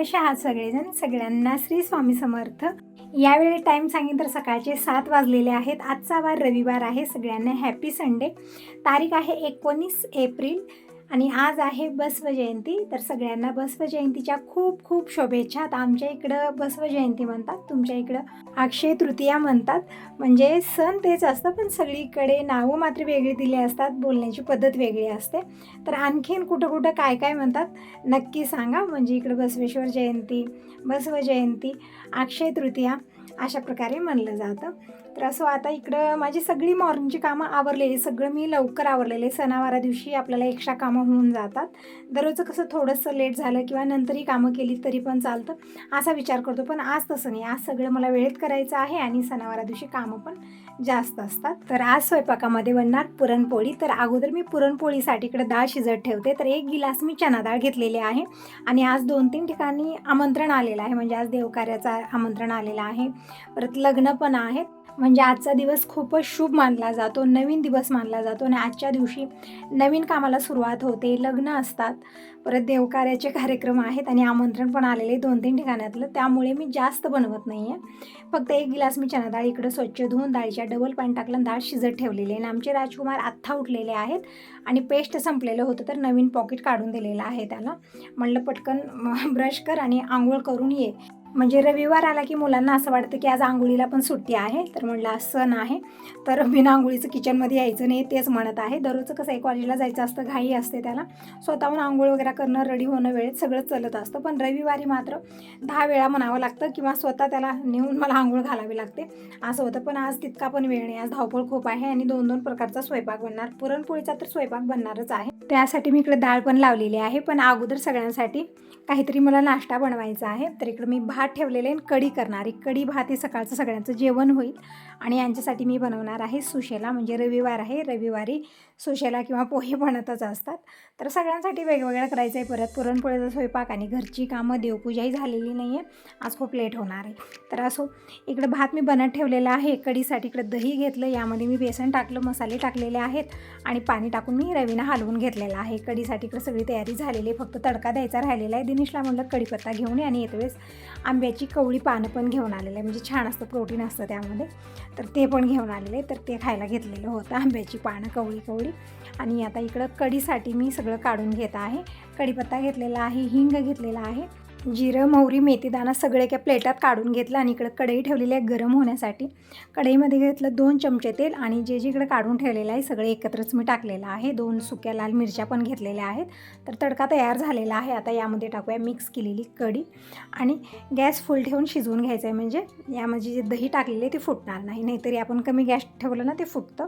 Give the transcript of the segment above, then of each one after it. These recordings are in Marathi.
कशा आहात सगळेजण? सगळ्यांना श्री स्वामी समर्थ. यावेळी टाईम सांगितलं तर सकाळचे 7 वाजलेले आहेत. आजचा वार रविवार आहे. सगळ्यांना हॅपी संडे. तारीख आहे 19 एप्रिल आणि आज आहे बसव जयंती. तर सगळ्यांना बसव जयंतीच्या खूप खूप शुभेच्छा. आमच्या इकडं बसव जयंती म्हणतात, तुमच्या इकडं अक्षय तृतीया म्हणतात. म्हणजे सण तेच असतं, पण सगळीकडे नावं मात्र वेगळी दिली असतात, बोलण्याची पद्धत वेगळी असते. तर आणखीन कुठं कुठं काय काय म्हणतात नक्की सांगा. म्हणजे इकडं बसवेश्वर जयंती, बसव जयंती, अक्षय तृतीया अशा प्रकारे म्हणलं जातं. तर असं आता इकडं माझी सगळी मॉर्निंगची कामं आवरलेली, सगळं मी लवकर आवरलेले. सणावारा दिवशी आपल्याला एक्स्ट्रा कामं होऊन जातात. दररोजचं कसं थोडंसं लेट झालं किंवा नंतरही कामं केली तरी पण चालतं असा विचार करतो, पण आज तसं नाही. आज सगळं मला वेळेत करायचं आहे आणि सणावारा दिवशी कामं पण जास्त असतात. तर आज स्वयंपाकामध्ये बनणार पुरणपोळी. तर अगोदर मी पुरणपोळीसाठी इकडे डाळ शिजत ठेवते. तर 1 गिलास मी चना डाळ घेतलेली आहे आणि आज 2-3 ठिकाणी आमंत्रण आलेलं आहे. म्हणजे आज देवकार्याचं आमंत्रण आलेलं आहे, परत लग्न पण आहेत. म्हणजे आजचा दिवस खूपच शुभ मानला जातो, नवीन दिवस मानला जातो आणि आजच्या दिवशी नवीन कामाला सुरुवात होते, लग्न असतात, परत देवकार्याचे कार्यक्रम आहेत आणि आमंत्रण पण आलेले 2-3 ठिकाणातलं. त्यामुळे मी जास्त बनवत नाही आहे. फक्त 1 गिलास मी चना डाळ इकडं स्वच्छ धुवून डाळीच्या डबल पाणी टाकलं, डाळ शिजत ठेवलेली आहे. आणि आमचे राजकुमार आत्ता उठलेले आहेत आणि पेस्ट संपलेलं होतं तर नवीन पॉकेट काढून दिलेलं आहे त्याला. म्हणलं पटकन ब्रश कर आणि आंघोळ करून ये. म्हणजे रविवार आला की मुलांना असं वाटतं की आज आंघोळीला पण सुट्टी आहे. तर म्हटलं आज सण आहे तर बिना आंघोळीचं किचनमध्ये यायचं नाही, तेच म्हणत आहे. दररोजचं कसं आहे, कॉलेजला जायचं असतं, घाई असते त्याला, स्वतःहून आंघोळ वगैरे करणं, रेडी होणं वेळेत सगळं चालत असतं. पण रविवारी मात्र 10 वेळा म्हणावं लागतं किंवा स्वतः त्याला नेऊन मला आंघोळ घालावी लागते असं होतं. पण आज तितका पण वेळ नाही, आज धावपळ खूप आहे आणि 2-2 प्रकारचा स्वयंपाक बनणार. पुरणपोळीचा तर स्वयंपाक बनणारच आहे. त्यासाठी मी इकडे डाळ पण लावलेली आहे. पण अगोदर सगळ्यांसाठी काहीतरी मला नाश्ता बनवायचा आहे. तर इकडे मी भात ठेवलेले आणि कढी करणार आहे. कढी भात हे सकाळचं सगळ्यांचं जेवण होईल आणि यांच्यासाठी मी बनवणार आहे सुशेला. म्हणजे रविवार आहे, रविवारी सुशेला किंवा पोहे बनतच असतात. तर सगळ्यांसाठी वेगवेगळं करायचं आहे. परत पुरणपोळीचा स्वयंपाक आणि घरची कामं, देवपूजाही झालेली नाही आहे, आज खूप लेट होणार आहे. तर असो, इकडे भात मी बनत ठेवलेला आहे. कढीसाठी इकडे दही घेतलं, यामध्ये मी बेसन टाकलं, मसाले टाकलेले आहेत आणि पाणी टाकून मी रवीनं हलवून घेतलेलं आहे. कढीसाठी इकडे सगळी तयारी झालेली आहे, फक्त तडका द्यायचा राहिलेला आहे. दिनेशला म्हणलं कढीपत्ता घेऊन ये आणि येते वेळेस आंब्याची कवळी पानं पण घेऊन आलेलं आहे. म्हणजे छान असतं, प्रोटीन असतं त्यामध्ये, तर ते पण घेऊन आलेले. तर ते खायला घेतलेलं होतं, आंब्याची पानं कवळी. आणि आता इकडं कढीसाठी मी सगळं काढून घेत आहे. कढीपत्ता घेतलेला आहे, हिंग घेतलेला आहे, जिरं, मोहरी, मेथीदाणा सगळं एका प्लेटात काढून घेतलं आणि इकडं कढई ठेवलेली आहे गरम होण्यासाठी. कढईमध्ये घेतलं 2 चमचे तेल आणि जे इकडे काढून ठेवलेलं आहे सगळं एकत्रच मी टाकलेलं आहे. 2 सुक्या लाल मिरच्या पण घेतलेल्या आहेत. तर तडका तयार झालेला आहे. आता यामध्ये टाकूया मिक्स केलेली कढी आणि गॅस फुल ठेवून शिजवून घ्यायचं आहे. म्हणजे यामध्ये जे दही टाकलेले ते फुटणार नाही, नाहीतरी आपण कमी गॅस ठेवलं ना ते फुटतं.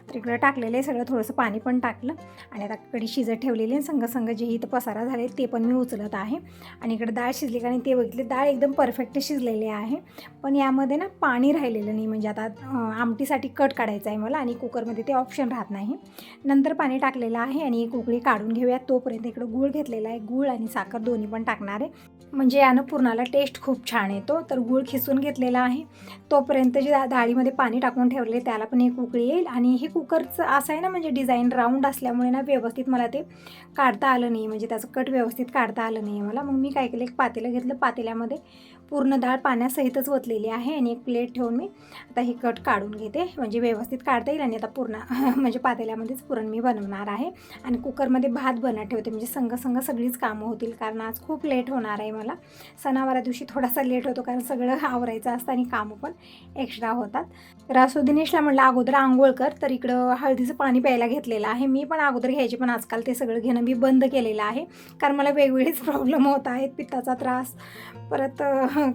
तर इकडं टाकलेलं आहे सगळं, थोडंसं पाणी पण टाकलं आणि आता कढी शिजत ठेवलेली आहे. संग जे इथं पसारा झाले ते पण मी उचलत आहे. आणि इकडे डाळ शिजली का नाही ते बघितले, डाळ एकदम परफेक्ट शिजलेली आहे. पण यामध्ये ना पाणी राहिलेलं नाही. म्हणजे आता आमटीसाठी कट काढायचा आहे मला आणि कुकरमध्ये ते ऑप्शन राहत नाही. नंतर पाणी टाकलेलं आहे आणि एक उकळी काढून घेऊया. तोपर्यंत इकडं गूळ घेतलेला आहे, गूळ आणि साखर दोन्ही पण टाकणार आहे. म्हणजे यानं पुरणाला टेस्ट खूप छान येतो. तर गूळ खिसून घेतलेला आहे. तोपर्यंत जे डाळीमध्ये पाणी टाकून ठेवले त्याला पण एक उकळी येईल. आणि हे कुकरचं असं आहे ना, म्हणजे डिझाईन राऊंड असल्यामुळे ना व्यवस्थित मला ते काढता आलं नाही, म्हणजे त्याचं कट व्यवस्थित काढता आलं नाही आहे मला. मग मी काय केलं, एक पातेलं घेतलं, पातेल्यामध्ये पूर्ण डाळ पाण्यासहितच ओतलेली आहे आणि एक प्लेट ठेवून मी आता हे कट काढून घेते, म्हणजे व्यवस्थित काढता येईल. आणि आता पूर्ण म्हणजे पातेल्यामध्येच पुरण मी बनवणार आहे आणि कुकरमध्ये भात बनत ठेवते, म्हणजे संग सगळीच कामं होतील. कारण आज खूप लेट होणार आहे मला. सणावारा दिवशी थोडासा लेट होतो कारण सगळं आवरायचं असतं आणि कामं पण एक्स्ट्रा होतात. तर असो, दिनेशला म्हटलं अगोदर आंघोळ कर. तर इकडं हळदीचं पाणी प्यायला घेतलेलं आहे. मी पण अगोदर घ्यायचे, पण आजकाल ते सगळं घेणं मी बंद केलेलं आहे कारण मला वेगवेगळेच प्रॉब्लेम होत आहेत. पित्ताचा त्रास, परत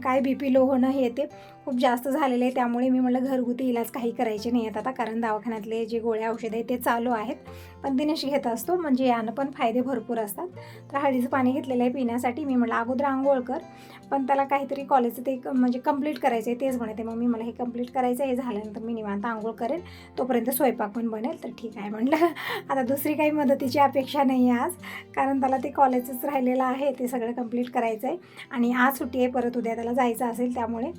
काय BP लो होणं, हे ते खूप जास्त झालेलं आहे. त्यामुळे मी म्हटलं घरगुती इलाज काही करायचे नाही आहेत आता, कारण दवाखान्यातले जे गोळ्या औषध आहे ते चालू आहेत. पण दिनेश घेत असतो, म्हणजे यानं पण फायदे भरपूर असतात. तर हळदीचं पाणी घेतलेलं आहे पिण्यासाठी. मी म्हटलं अगोदर आंघोळ कर, पण त्याला काहीतरी कॉलेजचं ते म्हणजे कंप्लीट करायचं आहे, तेच म्हणते मम्मी मला हे कंप्लीट करायचं आहे, हे झाल्यानंतर मी निवांत आंघोळ करेन, तोपर्यंत स्वयंपाक पण बनेल. तर ठीक आहे म्हटलं. आता दुसरी काही मदतीची अपेक्षा नाही आहे आज, कारण त्याला ते कॉलेजच राहिलेलं आहे, ते सगळं कंप्लीट करायचं आहे आणि आज सुट्टी आहे, परत उद्या त्याला जायचं असेल. त्यामुळे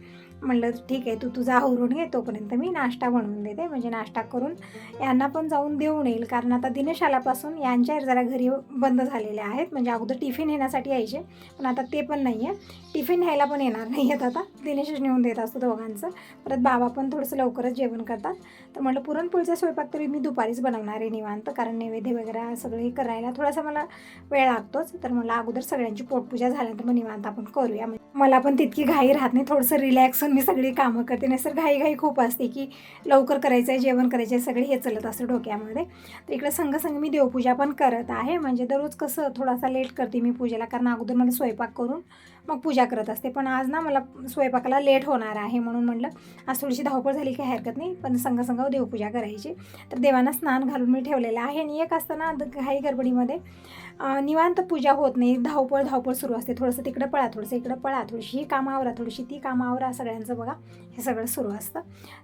म्हणलं ठीक आहे, तू तुझा आवरून घे, तोपर्यंत मी नाश्ता बनवून देते. म्हणजे नाश्ता करून यांना पण जाऊन देऊन येईल, कारण आता दिनेश आल्यापासून यांच्या जरा घरी बंद झालेले आहेत. म्हणजे अगोदर टिफिन नेण्यासाठी यायचे, पण आता ते पण नाही आहे. टिफिन न्यायला पण येणार नाही आहेत आता, दिनेशच नेऊन देत असतो दोघांचं. परत बाबा पण थोडंसं लवकरच जेवण करतात. तर म्हटलं पुरणपोळीचा स्वयंपाक तरी मी दुपारीच बनवणार आहे निवांत, कारण नैवेद्य वगैरे सगळं हे करायला थोडासा मला वेळ लागतोच. तर मला अगोदर सगळ्यांची पोटपूजा झाल्यानंतर मग निवांत आपण करूया. मला पण तितकी घाई राहत नाही, थोडंसं रिलॅक्स होऊन मी सगळी कामं करते. नसतर घाई खूप असते की लवकर करायचं आहे, जेवण करायचं आहे, सगळे हे चालत असतं डोक्यामध्ये. तर इकडं संग मी देवपूजा पण करत आहे. म्हणजे दररोज कसं थोडासा लेट करते मी पूजेला, कारण अगोदर मला स्वयंपाक करून मग पूजा करत असते. पण आज ना मला स्वयंपाकाला लेट होणार आहे, म्हणून म्हटलं आज थोडीशी धावपळ झाली काही हरकत नाही, पण संग देवपूजा करायची. तर देवांना स्नान घालून मी ठेवलेलं आहे. आणि एक असताना घाई गडबडीमध्ये निवांत पूजा होत नाही, धावपळ सुरू असते. थोडंसं तिकडं पळा, थोडंसं इकडं पळा, थोडीशी ही कामं आवरा, थोडीशी ती कामं आवरा, सगळ्यांचं बघा हे सगळं सुरू असतं.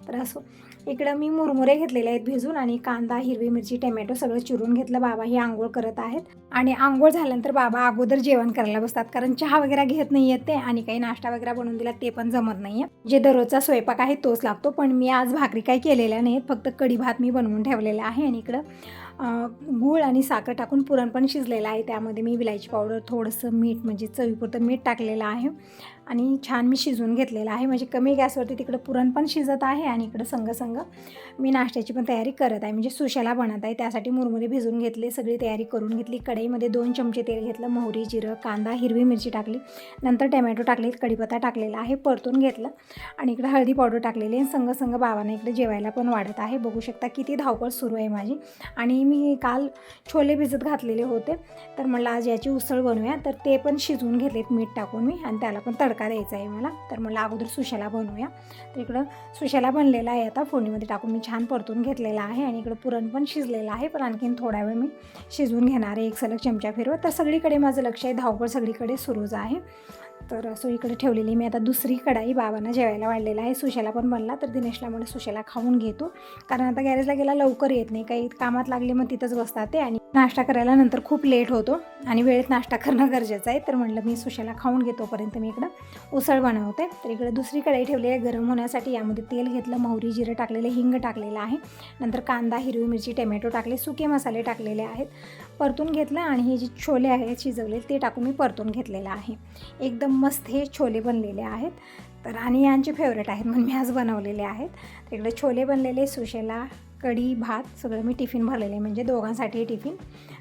तर असो, इकडं मी मुरमुरे घेतलेले आहेत भिजून, आणि कांदा, हिरवी मिरची, टमॅटो सगळं चिरून घेतलं. बाबा ही आंघोळ करत आहेत, आणि आंघोळ झाल्यानंतर बाबा अगोदर जेवण करायला बसतात, कारण चहा वगैरे घेत नाही आहेत ते, आणि काही नाश्ता वगैरे बनवून दिला ते पण जमत नाही आहे. जे दररोजचा स्वयंपाक आहे तोच लागतो. पण मी आज भाकरी काही केलेल्या नाहीत, फक्त कढी भात मी बनवून ठेवलेला आहे. आणि इकडं गूळ आणि साखर टाकून पुरण पण शिजलेलं आहे. त्यामध्ये मी विलायची पावडर, थोडंसं मीठ, म्हणजे चवीपुरतं मीठ टाकलेलं आहे, आणि छान मी शिजवून घेतलेलं आहे. म्हणजे कमी गॅसवरती तिकडं पुरण पण शिजत आहे, आणि इकडं संग मी नाश्त्याची पण तयारी करत आहे. म्हणजे सुशाला बनत आहे, त्यासाठी मुरमुरे भिजून घेतले, सगळी तयारी करून घेतली. कढईमध्ये 2 चमचे तेल घेतलं, मोहरी, जिरं, कांदा, हिरवी मिरची टाकली, नंतर टमॅटो टाकले, कढीपत्ता टाकलेला आहे, परतून घेतलं. आणि इकडं हळदी पावडर टाकलेली आहे. संग बाबांना इकडे जेवायला पण वाढत आहे. बघू शकता किती धावपळ सुरू आहे माझी. आणि मी काल छोले भिजत घातलेले होते, तर म्हटलं आज याची उसळ बनवूया. तर ते पण शिजवून घेतलेत मीठ टाकून मी, आणि त्याला पण तडका द्यायचा आहे मला. तर म्हटलं अगोदर सुशाला बनवूया. तर इकडं सुशाला बनलेला आहे, आता फोडणीमध्ये टाकून मी छान परतून घेतलेला आहे. आणि इकडं पुरण पण शिजलेलं आहे, पण आणखीन थोडा वेळ मी शिजवून घेणार आहे, एक सलग चमचा फिरवत. तर सगळीकडे माझं लक्ष आहे, धावपळ सगळीकडे सुरूच आहे. तर असं इकडे ठेवलेली मी आता दुसरी कढाई. बाबांना जेवायला वाढलेला आहे, सुशाला पण बनला. तर दिनेशला म्हणलं सुशाला खाऊन घेतो, कारण आता गॅरेजला गेला लवकर येत नाही, काही कामात लागले मग तिथंच बसतात ते, आणि नाश्ता करायला नंतर खूप लेट होतो, आणि वेळेत नाश्ता करणं गरजेचं आहे. तर म्हटलं मी सुशाला खाऊन घेतोपर्यंत मी इकडं उसळ बनवते. तर इकडे दुसरी कढाई ठेवली आहे गरम होण्यासाठी. यामध्ये तेल घेतलं, मोहरी, जिरं टाकलेलं, हिंग टाकलेलं आहे, नंतर कांदा, हिरवी मिरची, टमॅटो टाकले, सुके मसाले टाकलेले आहेत, परतून घेतलं. आणि हे जे छोले आहेत शिजवले ते टाकून मी परतून घेतलेलं आहे. एकदम मस्त हे छोले बनलेले आहेत. तर आणि यांचे फेवरेट आहेत म्हणून मी आज बनवलेले आहेत. तिकडे छोले बनलेले, सुशेला, कढी, भात सगळं मी टिफिन भरलेलं आहे, म्हणजे दोघांसाठी टिफिन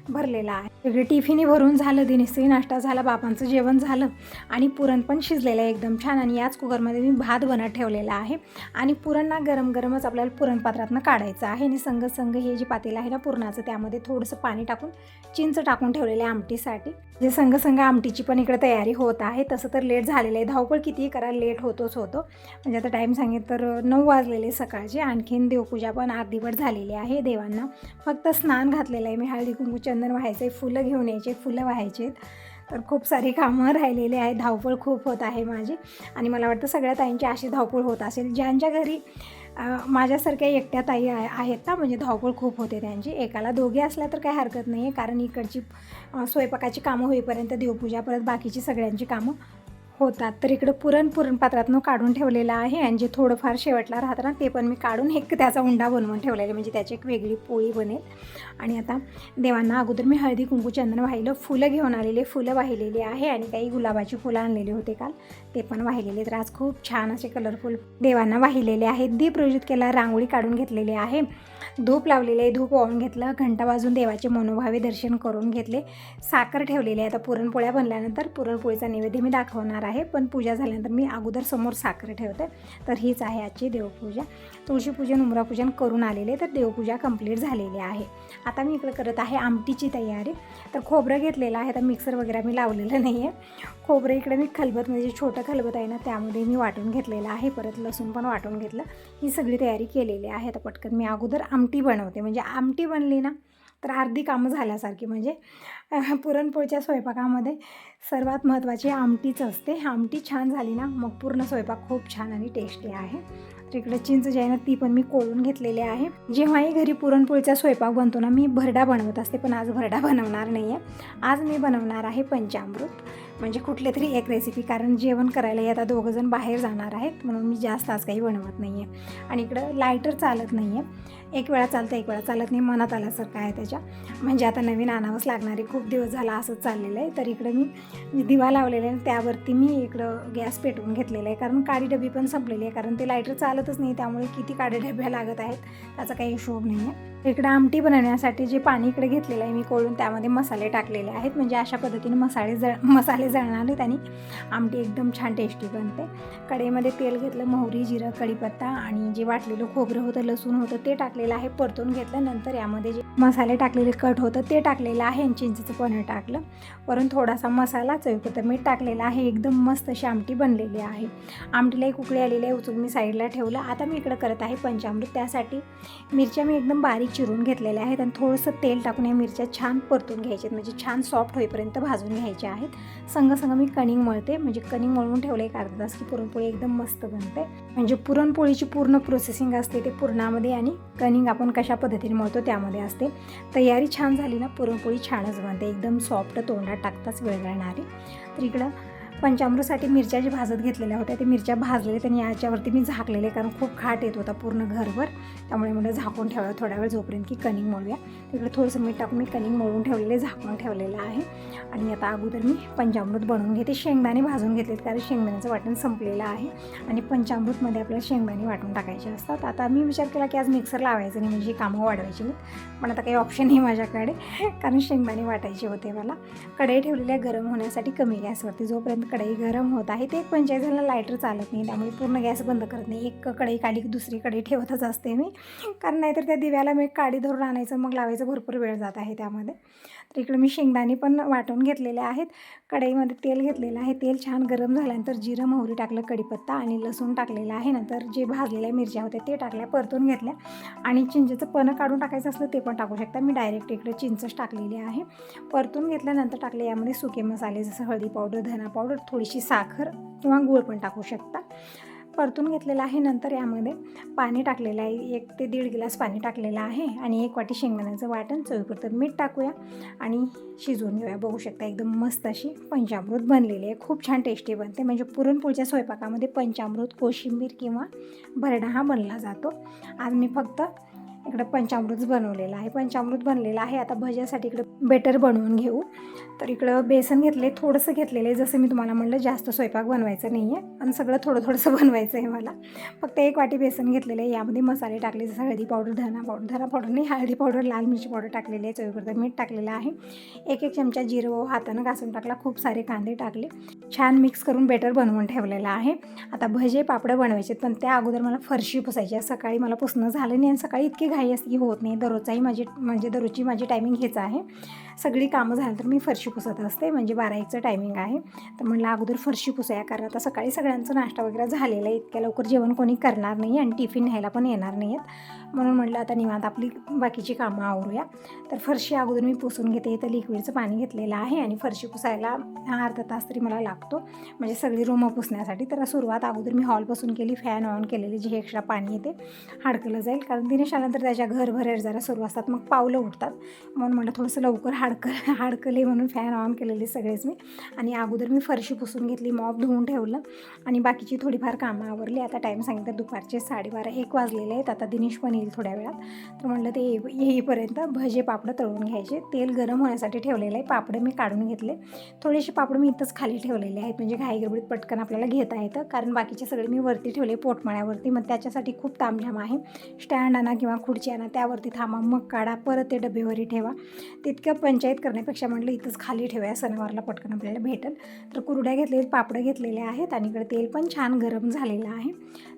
भरलेला आहे. तिकडे टिफिनही भरून झालं, दिनेशचाही नाश्ता झाला, बाबांचं जेवण झालं, आणि पुरण पण शिजलेलं आहे एकदम छान. आणि याच कुकरमध्ये मी भात बनत ठेवलेला आहे, आणि पुरण ना गरमच आपल्याला पुरणपात्रातनं काढायचं आहे. आणि संग हे जे पातेलं आहे ना पुरणाचं, त्यामध्ये थोडंसं पाणी टाकून चिंच टाकून ठेवलेलं आहे आमटीसाठी. जे संग आमटीची पण इकडे तयारी होत आहे. तसं तर लेट झालेलं आहे, धावपळ कितीही करा लेट होतो. म्हणजे आता टाईम सांगितलं तर 9 वाजलेले सकाळचे. आणखीन देवपूजा पण अर्धीवट झालेली आहे. देवांना फक्त स्नान घातलेलं आहे मी, हळदी कुंकू चंदन व्हायचं आहे, फुलं घेऊन यायचे, फुलं व्हायचे आहेत. तर खूप सारी कामं राहिलेली आहेत, धावपळ खूप होत आहे माझी. आणि मला वाटतं सगळ्या ताईंची अशी धावपळ होत असेल, ज्यांच्या घरी माझ्यासारख्या एकट्या ताई आहेत ना, म्हणजे धावपळ खूप होते त्यांची. एकाला दोघे असल्या तर काही हरकत नाही आहे, कारण इकडची स्वयंपाकाची कामं होईपर्यंत देवपूजा, परत बाकीची सगळ्यांची कामं होतात. तर इकडं पुरणपात्रातनं काढून ठेवलेलं आहे, आणि जे थोडंफार शेवटला राहतं ना ते पण मी काढून एक त्याचा उंडा बनवून ठेवलेला आहे, म्हणजे त्याची एक वेगळी पोळी बनेल. आणि आता देवांना अगोदर मी हळदी कुंकू चंदन वाहिलं, फुलं घेऊन आलेले, फुलं वाहिलेली आहे, आणि काही गुलाबाची फुलं आणलेली होते काल, ते पण वाहिलेले. तर आज खूप छान असे कलरफुल देवांना वाहिलेले आहेत. दीप प्रज्वलित केला, रांगोळी काढून घेतलेली आहे, धूप लावलेले आहे, धूप वाहून घेतलं, घंटा वाजून देवाचे मनोभावे दर्शन करून घेतले, साखर ठेवलेली आहे. आता पुरणपोळ्या बनल्यानंतर पुरणपोळीचा नैवेद्य मी दाखवणार आहे, पण पूजा झाल्यानंतर मी अगोदर समोर साखर ठेवते. तर हीच आहे आजची देवपूजा. तुळशीपूजन, उंबरापूजन करून आलेले, तर देवपूजा कंप्लीट झालेली आहे. आता मी इकडे करत आहे आमटीची तयारी. तर खोबरं घेतलेलं आहे, तर मिक्सर वगैरे मी लावलेलं नाही आहे. खोबरं इकडे मी खलबत, म्हणजे छोटं खलबत आहे ना त्यामध्ये मी वाटून घेतलेलं आहे, परत लसूण पण वाटून घेतलं. ही सगळी तयारी केलेली आहे. आता पटकन मी अगोदर आमटी बनवते, म्हणजे आमटी बनली ना तर अर्धी कामं झाल्यासारखी. म्हणजे पुरणपोळीच्या स्वयंपाकामध्ये सर्वात महत्त्वाची आमटीच असते. आमटी छान झाली ना मग पूर्ण स्वयंपाक खूप छान आणि टेस्टी आहे. तर इकडे चिंच जी आहे ना ती पण मी कोळून घेतलेली आहे. जेव्हाही घरी पुरणपोळीचा स्वयंपाक बनतो ना मी भरडा बनवत असते, पण आज भरडा बनवणार नाही आहे. आज मी बनवणार आहे पंचामृत. म्हणजे कुठले तरी एक रेसिपी, कारण जेवण करायला आता दोघंजण बाहेर जाणार आहेत म्हणून मी जास्त आज काही बनवत नाही आहे. आणि इकडं लायटर चालत नाही आहे, एक वेळा चालतं एक वेळा चालत नाही, मनात आल्यासारखं आहे त्याच्या. म्हणजे आता नवीन आणावंच लागणार आहे, खूप दिवस झाला असंच चाललेलं आहे. तर इकडं मी दिवा लावलेला आहे, त्यावरती मी इकडं गॅस पेटवून घेतलेला आहे, कारण काडी डबी पण संपलेली आहे, कारण ते लायटर चालतच नाही, त्यामुळे किती काडी डब्या लागत आहेत त्याचा काही हिशोब नाही आहे. इकडं आमटी बनवण्यासाठी जे पाणी इकडे घेतलेलं आहे मी कोळून, त्यामध्ये मसाले टाकलेले आहेत, म्हणजे अशा पद्धतीने मसाले जळणार नाहीत आणि आमटी एकदम छान टेस्टी बनते. कढईमध्ये तेल घेतलं, मोहरी, जिरं, कढीपत्ता आणि जे वाटलेलं खोबरं होतं, लसूण होतं ते टाकलेलं आहे, परतून घेतलं. नंतर यामध्ये जे मसाले टाकलेले कट होतं ते टाकलेलं आहे आणि चिंचेचं पाणी टाकलं, वरून थोडासा मसाला, चवीपुरतं मीठ टाकलेलं आहे. एकदम मस्त अशी आमटी बनलेली आहे. आमटीला एक उकळी आलेली आहे, उचलून मी साईडला ठेवलं. आता मी इकडं करत आहे पंचामृत. त्यासाठी मिरच्या मी एकदम बारीक चिरून घेतलेल्या आहेत आणि थोडंसं तेल टाकून या मिरच्या छान परतून घ्यायच्यात, म्हणजे छान सॉफ्ट होईपर्यंत भाजून घ्यायच्या आहेत. संग मी कणिक मळते, म्हणजे कणिक मळून ठेवलं एक अर्धा तास की पुरणपोळी एकदम मस्त बनते. म्हणजे पुरणपोळीची पूर्ण प्रोसेसिंग असते ते पुरणामध्ये आणि कणिक आपण कशा पद्धतीने मळतो त्यामध्ये असते. तयारी छान झाली ना पुरणपोळी छानच बनते, एकदम सॉफ्ट, तोंडात टाकताच वेळ घालणारी. तर इकडं पंचामृतसाठी मिरच्या जी भाजत घेतलेल्या होत्या ते मिरच्या भाजलेल्या आणि याच्यावरती मी झाकलेले, कारण खूप खाट येत होता पूर्ण घरभर, त्यामुळे मला झाकून ठेवावं थोडा वेळ जोपर्यंत की कणिक मळूया. तिकडे थोडंसं मीठ टाकून मी कणिक मळून ठेवलेले, झाकून ठेवलेलं आहे. आणि आता अगोदर मी पंचामृत बनवून घेते. शेंगदाणे भाजून घेतलेत, कारण शेंगदाण्याचं वाटण संपलेलं आहे आणि पंचामृतमध्ये आपल्याला शेंगदाणे वाटून टाकायचे असतात. आता मी विचार केला की आज मिक्सर लावायचं नाही, म्हणजे कामं वाढवायची नाही, पण आता काही ऑप्शन नाही माझ्याकडे, कारण शेंगदाणे वाटायचे होते मला. कढई ठेवलेल्या गरम होण्यासाठी कमी गॅसवरती. जोपर्यंत कढई गरम होत आहे ते 45 झालं, लायटर चालत नाही, त्यामुळे पूर्ण गॅस बंद करत नाही. एक कढई काढली की दुसरी कढई ठेवतच असते मी, कारण नाहीतर त्या दिव्याला मी काडी धरून आणायचं मग लावायचं, भरपूर वेळ जात आहे त्यामध्ये. तर इकडे मी शेंगदाणे पण वाटून घेतलेले आहेत. कढईमध्ये तेल घेतलेलं आहे, तेल छान गरम झाल्यानंतर जिरं, मोहरी टाकलं, कढीपत्ता आणि लसूण टाकलेलं आहे. नंतर जे भाजलेल्या मिरच्या होत्या ते टाकल्या, परतून घेतल्या. आणि चिंचेचं पन्हं काढून टाकायचं असलं ते पण टाकू शकता, मी डायरेक्ट इकडे चिंचच टाकलेली आहे. परतून घेतल्यानंतर टाकले यामध्ये सुके मसाले, जसं हळदी पावडर, धना पावडर, थोडीशी साखर किंवा गूळ पण टाकू शकता. परतून घेतलेलं आहे. नंतर यामध्ये पाणी टाकलेलं आहे, 1 ते 1.5 गिलास पाणी टाकलेलं आहे आणि 1 वाटी शेंगदाण्याचं वाटण, चवीपुरतं मीठ टाकूया आणि शिजवून घेऊया. बघू शकता एकदम मस्त अशी पंचामृत बनलेली आहे, खूप छान टेस्टी बनते. म्हणजे पुरणपोळीच्या स्वयंपाकामध्ये पंचामृत, कोशिंबीर किंवा भरडा हा बनला जातो. आज मी फक्त इकडं पंचामृत बनवलेलं आहे, पंचामृत बनलेलं आहे. आता भज्यासाठी इकडं बेटर बनवून घेऊ. तर इकडं बेसन घेतले, थोडंसं घेतलेलं आहे, जसं मी तुम्हाला म्हणलं जास्त स्वयंपाक बनवायचं नाही आहे आणि सगळं थोडंसं बनवायचं आहे मला. फक्त 1 वाटी बेसन घेतलेलं आहे. यामध्ये मसाले टाकले, जसं हळदी पावडर, धना पावडर नाही, हळदी पावडर, लाल मिरची पावडर टाकलेली आहे, चवीपुरतं मीठ टाकलेलं आहे. 1 चमचा जिरं हातानं घासून टाकला, खूप सारे कांदे टाकले, छान मिक्स करून बेटर बनवून ठेवलेलं आहे. आता भजे पापडं बनवायचे, पण त्या अगोदर मला फरशी पुसायची आहे. सकाळी मला पुसणं झालं नाही आणि सकाळी इतकी घाई असते की होत नाही. दररोजची माझी टायमिंग हेच आहे, सगळी कामं झालं तर मी फरशी पुसत असते, म्हणजे 12-1चं टायमिंग आहे. तर म्हणलं अगोदर फरशी पुसूया, कारण आता सकाळी सगळ्यांचं नाश्ता वगैरे झालेला आहे, इतक्या लवकर जेवण कोणी करणार नाही आणि टिफिन न्यायला पण येणार नाही आहेत, म्हणून म्हटलं आता निवांत आपली बाकीची कामं आवरूया. तर फरशी अगोदर मी पुसून घेते. इथं लिक्विडचं पाणी घेतलेलं आहे आणि फरशी पुसायला अर्धा तास तरी मला लागतो, म्हणजे सगळी रूमं पुसण्यासाठी. तर सुरुवात अगोदर मी हॉलपासून केली, फॅन ऑन केलेली, जे एक्स्ट्रा पाणी येते हाडकलं जाईल, कारण दिनेश आल्यानंतर त्याच्या घरभर जरा सुरू असतात, मग पावलं उठतात, म्हणून म्हटलं थोडंसं लवकर हाडकले म्हणून फॅन ऑन केलेले सगळेच मी. आणि अगोदर मी फरशी पुसून घेतली, मॉप धुवून ठेवलं आणि बाकीची थोडीफार कामं आवरली. आता टाईम सांगितलं दुपारचे 12:30-1 वाजलेले आहेत. आता दिनेश पण येईल थोड्या वेळात, तर म्हटलं ते येईपर्यंत भजे पापडं तळून घ्यायचे. तेल गरम होण्यासाठी ठेवलेलं आहे, पापडं मी काढून घेतले. थोडेसे पापडं मी इथंच खाली ठेवलेले आहेत, म्हणजे घाईगडबडीत पटकन आपल्याला घेता येतं, कारण बाकीचे सगळे मी वरती ठेवले पोटमाळ्यावरती, मग त्याच्यासाठी खूप तामझाम आहे. स्टँड आणा किंवा खुर्ची आणा, त्यावरती थांबा, मग काढा, परत ते डबेवरी ठेवा, तितकं पंचायत करण्यापेक्षा म्हटलं इथंच खाली ठेवूया, सणवारला पटकन आपल्याला भेटेल. तर कुरड्या घेतलेल्या, पापडं घेतलेले आहेत आणि इकडे तेल पण छान गरम झालेलं आहे.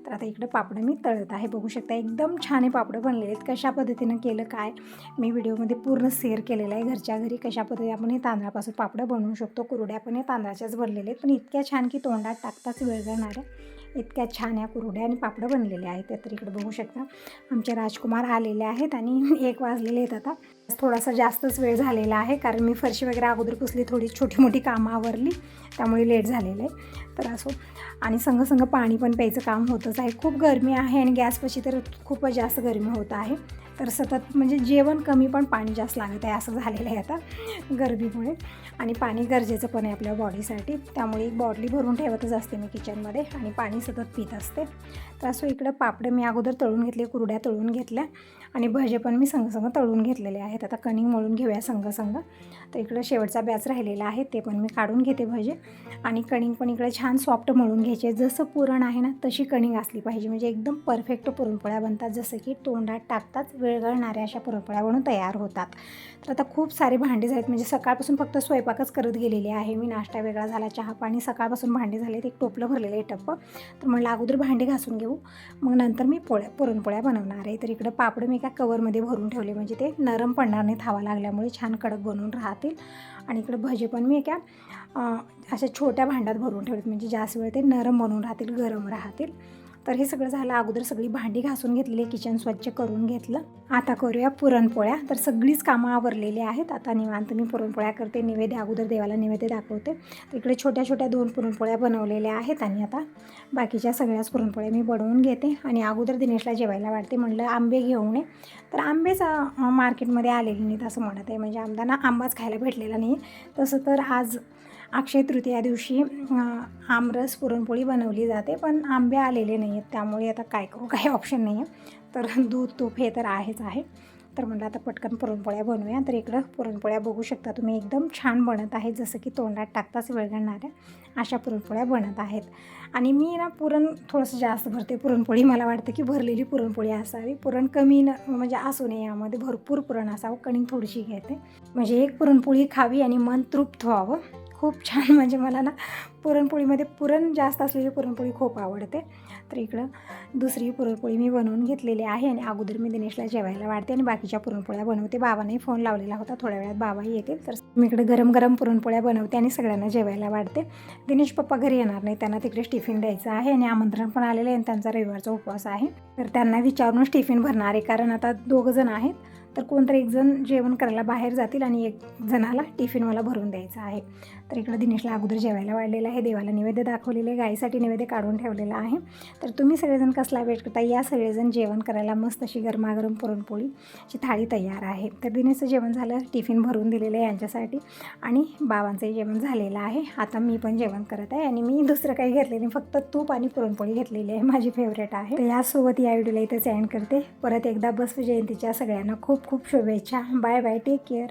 तर आता इकडे पापडं मी तळत आहे. बघू शकता एकदम छान हे पापडं बनलेले आहेत. कशा पद्धतीनं केलं काय मी व्हिडिओमध्ये पूर्ण शेअर केलेलं आहे. घरच्या घरी कशा पद्धतीने आपण हे तांदळापासून पापडं बनवू शकतो. कुरड्या पण हे तांदळाच्याच बनलेले आहेत, पण इतक्या छान की तोंडात टाकताच वेळ जाणाऱ्या, इतक्या छान ह्या कुरड्या आणि पापडं बनलेले आहेत. तर इकडे बघू शकता आमचे राजकुमार आलेले आहेत आणि 1 वाजलेले आहेत. आता थोडासा जास्तच वेळ झालेला आहे, कारण मी फरशी वगैरे अगोदर पुसली, थोडी छोटी मोठी कामं आवरली, त्यामुळे लेट झालेलं आहे. तर असो, आणि संग पाणी पण प्यायचं काम होतच आहे. खूप गरमी आहे आणि गॅसपाशी तर खूपच जास्त गरमी होत आहे. तर सतत म्हणजे जेवण कमी पण पाणी जास्त लागत आहे असं झालेलं आहे आता गरमीमुळे. आणि पाणी गरजेचं पण आहे आपल्या बॉडीसाठी, त्यामुळे एक बॉटली भरून ठेवतच असते मी किचनमध्ये आणि पाणी सतत पित असते. तर असं इकडं पापडं मी अगोदर तळून घेतले, कुरड्या तळून घेतल्या आणि भजे पण मी संग तळून घेतलेले आहेत. आता कणिक मळून घेऊया संग. तर इकडं शेवटचा बॅच राहिलेला आहे, ते पण मी काढून घेते भजे. आणि कणिक पण इकडे छान सॉफ्ट मळून घ्यायचे. जसं पुरण आहे ना तशी कणिक असली पाहिजे, म्हणजे एकदम परफेक्ट पुरणपोळ्या बनतात. जसं की तोंडात टाकताच वेळगळणाऱ्या अशा पुरणपोळ्या बनून तयार होतात. तर आता खूप सारे भांडे झालेत, म्हणजे सकाळपासून फक्त स्वयंपाकच करत गेलेले आहे मी. नाश्ता वेगळा झाला, चहा पाणी सकाळपासून भांडे झालेत. एक टोपलं भरलेलं आहे टप्प. तर म्हणलं अगोदर भांडे घासून घेऊ, मग नंतर मी पुरणपोळ्या बनवणार आहे. तर इकडं पापड मी एका कवरमध्ये भरून ठेवले, म्हणजे ते नरम पडणार नाही, थावा लागल्यामुळे छान कडक बनवून राहतील. आणि इकडे भजे पण मी एका अशा छोट्या भांड्यात भरून ठेवलेत, म्हणजे जास्त वेळ ते नरम बनवून राहतील, गरम राहतील. तर हे सगळं झालं. अगोदर सगळी भांडी घासून घेतलेली, किचन स्वच्छ करून घेतलं. आता करूया पुरणपोळ्या. तर सगळीच कामं आवरलेली आहेत. आता निवांत मी पुरणपोळ्या करते. नैवेद्य अगोदर देवाला नैवेद्य दाखवते. तर इकडे छोट्या छोट्या 2 पुरणपोळ्या बनवलेल्या आहेत आणि आता बाकीच्या सगळ्याच पुरणपोळ्या मी बनवून घेते. आणि अगोदर दिनेशला जेवायला वाढते. म्हणलं आंबे घेऊन ये, तर आंबेच मार्केटमध्ये आलेले नाहीत असं म्हणत आहे, म्हणजे आमदाना आंबाच खायला भेटलेला नाही. तसं तर आज अक्षय तृतीया दिवशी आमरस पुरणपोळी बनवली जाते, पण आंबे आलेले नाही आहेत, त्यामुळे आता काय करू, काही ऑप्शन नाही आहे. तर दूध तूप हे तर आहेच आहे. तर म्हटलं आता पटकन पुरणपोळ्या बनवूया. तर इकडं पुरणपोळ्या बघू शकता तुम्ही, एकदम छान बनत आहेत, जसं की तोंडात टाकताच वेळगळणाऱ्या अशा पुरणपोळ्या बनत आहेत. आणि मी ना पुरण थोडंसं जास्त भरते पुरणपोळी. मला वाटतं की भरलेली पुरणपोळी असावी, पुरण कमी म्हणजे असू नये, यामध्ये भरपूर पुरण असावं. कणिक थोडीशी घेते, म्हणजे एक पुरणपोळी खावी आणि मन तृप्त व्हावं. खूप छान, म्हणजे मला ना पुरणपोळीमध्ये पुरण जास्त असलेली पुरणपोळी खूप आवडते. तर इकडं दुसरी पुरणपोळी मी बनवून घेतलेली आहे आणि अगोदर मी दिनेशला जेवायला वाढते आणि बाकीच्या पुरणपोळ्या बनवते. बाबांनाही फोन लावलेला होता, थोड्या वेळात बाबाही येतील. तर मी इकडे गरम गरम पुरणपोळ्या बनवते आणि सगळ्यांना जेवायला वाढते. दिनेश पप्पा घरी येणार नाही, त्यांना तिकडे टिफिन द्यायचं आहे आणि आमंत्रण पण आलेलं आहे आणि त्यांचा रविवारचा उपवास आहे. तर त्यांना विचारूनच टिफिन भरणार आहे, कारण आता 2 जण आहेत. तर कोणतरी एक जण जेवण करायला बाहेर जातील आणि एक जणाला टिफिन मला भरून द्यायचं आहे. तर इकडं दिनेशला अगोदर जेवायला वाढलेलं आहे, देवाला नैवेद्य दाखवलेले, गाईसाठी नैवेद्य काढून ठेवलेला आहे. तर तुम्ही सगळेजण कसला वेट करता, या सगळेजण जेवण करायला. मस्त अशी गरमागरम पुरणपोळीची थाळी तयार आहे. तर दिनेशचं जेवण झालं, टिफिन भरून दिलेलं आहे यांच्यासाठी आणि बाबांचंही जेवण झालेलं आहे. आता मी पण जेवण करत आहे आणि मी दुसरं काही घेतलेलं नाही, फक्त तूप आणि पुरणपोळी घेतलेली आहे, माझी फेवरेट आहे. तर यासोबत या व्हिडिओला इथंच एंड करते. परत एकदा बसव जयंतीच्या सगळ्यांना खूप खूप शुभेच्छा. Bye bye, take care.